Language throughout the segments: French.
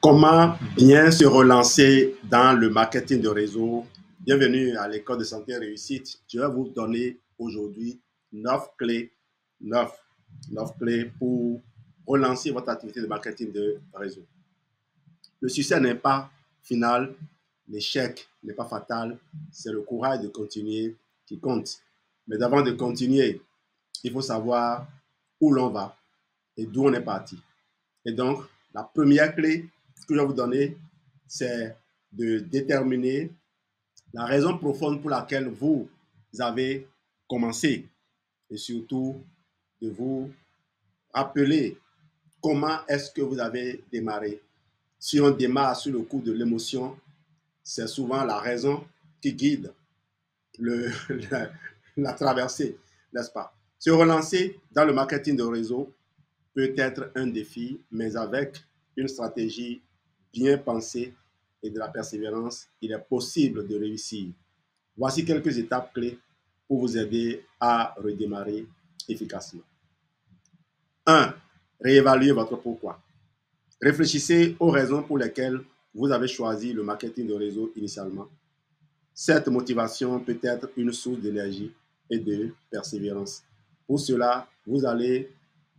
Comment bien se relancer dans le marketing de réseau? Bienvenue à l'école de santé et réussite. Je vais vous donner aujourd'hui 9 clés, 9, 9 clés pour relancer votre activité de marketing de réseau. Le succès n'est pas final, l'échec n'est pas fatal, c'est le courage de continuer qui compte. Mais avant de continuer, il faut savoir où l'on va et d'où on est parti. Et donc, la première clé que je vais vous donner, c'est de déterminer la raison profonde pour laquelle vous avez commencé et surtout de vous rappeler comment est-ce que vous avez démarré. Si on démarre sur le coup de l'émotion, c'est souvent la raison qui guide le, la traversée, n'est-ce pas? Se relancer dans le marketing de réseau peut être un défi, mais avec une stratégie bien pensée et de la persévérance, il est possible de réussir. Voici quelques étapes clés pour vous aider à redémarrer efficacement. 1. Réévaluer votre pourquoi. Réfléchissez aux raisons pour lesquelles vous avez choisi le marketing de réseau initialement. Cette motivation peut être une source d'énergie et de persévérance. Pour cela, vous allez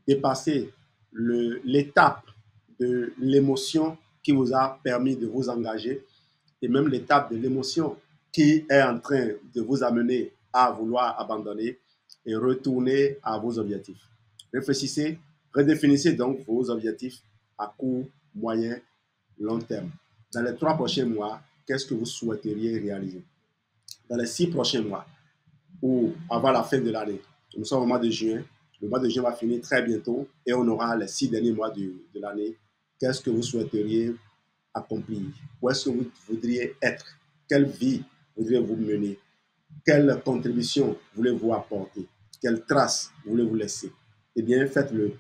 dépasser l'étape de l'émotion qui vous a permis de vous engager et même l'étape de l'émotion qui est en train de vous amener à vouloir abandonner et retourner à vos objectifs. Réfléchissez, redéfinissez donc vos objectifs à court, moyen, long terme. Dans les 3 prochains mois, qu'est-ce que vous souhaiteriez réaliser? Dans les 6 prochains mois ou avant la fin de l'année, nous sommes au mois de juin, le mois de juin va finir très bientôt et on aura les 6 derniers mois de l'année. Qu'est-ce que vous souhaiteriez accomplir? Où est-ce que vous voudriez être? Quelle vie voudriez-vous mener? Quelle contribution voulez-vous apporter? Quelle trace voulez-vous laisser? Eh bien, faites-le.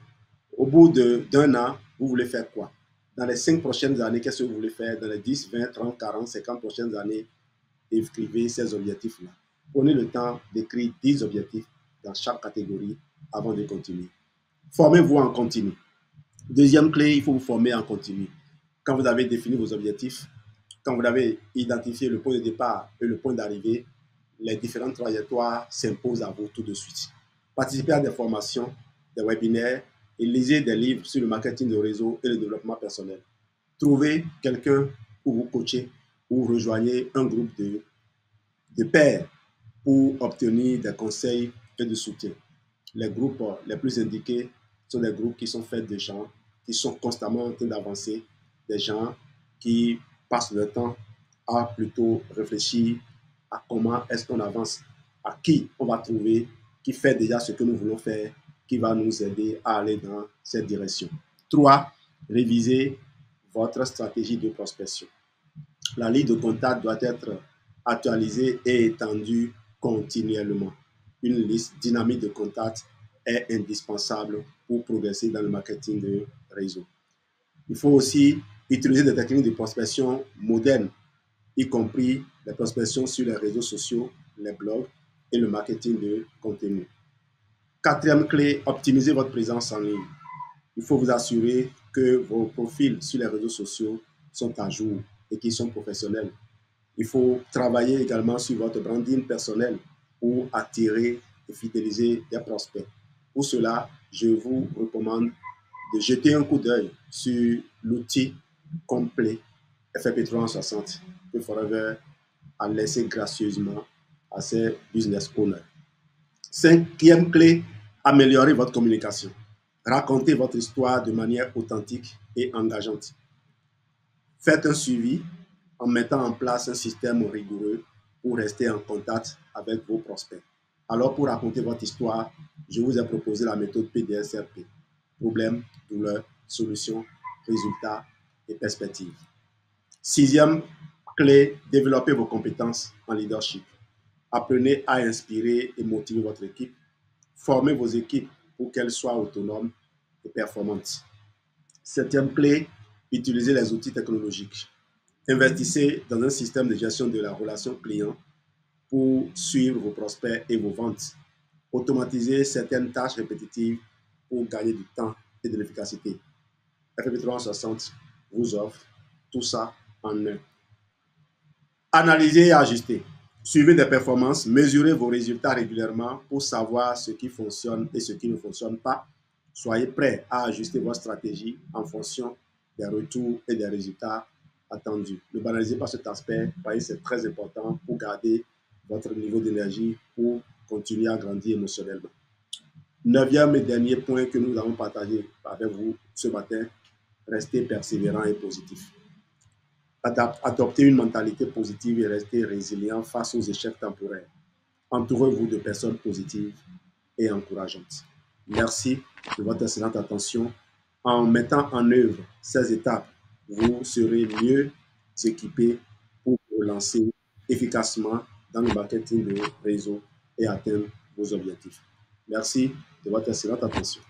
Au bout d'un an, vous voulez faire quoi? Dans les 5 prochaines années, qu'est-ce que vous voulez faire? Dans les 10, 20, 30, 40, 50 prochaines années, écrivez ces objectifs-là. Prenez le temps d'écrire 10 objectifs dans chaque catégorie avant de continuer. Formez-vous en continu. Deuxième clé, il faut vous former en continu. Quand vous avez défini vos objectifs, quand vous avez identifié le point de départ et le point d'arrivée, les différentes trajectoires s'imposent à vous tout de suite. Participez à des formations, des webinaires et lisez des livres sur le marketing de réseau et le développement personnel. Trouvez quelqu'un pour vous coacher ou rejoignez un groupe de pairs pour obtenir des conseils et de soutien. Les groupes les plus indiqués sont des groupes qui sont faits de gens qui sont constamment en train d'avancer, des gens qui passent leur temps à plutôt réfléchir à comment est-ce qu'on avance, à qui on va trouver, qui fait déjà ce que nous voulons faire, qui va nous aider à aller dans cette direction. 3. Réviser votre stratégie de prospection. La liste de contacts doit être actualisée et étendue continuellement. Une liste dynamique de contacts est indispensable pour progresser dans le marketing de réseau. Il faut aussi utiliser des techniques de prospection modernes, y compris la prospection sur les réseaux sociaux, les blogs et le marketing de contenu. 4e clé, optimiser votre présence en ligne. Il faut vous assurer que vos profils sur les réseaux sociaux sont à jour et qu'ils sont professionnels. Il faut travailler également sur votre branding personnel pour attirer et fidéliser des prospects. Pour cela, je vous recommande de jeter un coup d'œil sur l'outil complet FFP360 que Forever a laissé gracieusement à ses business owners. 5e clé, améliorer votre communication. Racontez votre histoire de manière authentique et engageante. Faites un suivi en mettant en place un système rigoureux pour rester en contact avec vos prospects. Alors, pour raconter votre histoire, je vous ai proposé la méthode PDSRP. Problème, douleur, solution, résultat et perspective. 6e clé, développer vos compétences en leadership. Apprenez à inspirer et motiver votre équipe. Formez vos équipes pour qu'elles soient autonomes et performantes. 7e clé, utilisez les outils technologiques. Investissez dans un système de gestion de la relation client pour suivre vos prospects et vos ventes. Automatisez certaines tâches répétitives pour gagner du temps et de l'efficacité. FFP360 vous offre tout ça en un. Analysez et ajustez. Suivez des performances, mesurez vos résultats régulièrement pour savoir ce qui fonctionne et ce qui ne fonctionne pas. Soyez prêts à ajuster votre stratégie en fonction des retours et des résultats attendus. Ne banalisez pas cet aspect, voyez, c'est très important pour garder votre niveau d'énergie, pour continuer à grandir émotionnellement. Neuvième et dernier point que nous allons partager avec vous ce matin, restez persévérant et positif. Adoptez une mentalité positive et restez résilient face aux échecs temporaires. Entourez-vous de personnes positives et encourageantes. Merci de votre excellente attention. En mettant en œuvre ces étapes, vous serez mieux équipé pour vous lancer efficacement dans le marketing de réseau et atteindre vos objectifs. Merci de votre excellente attention.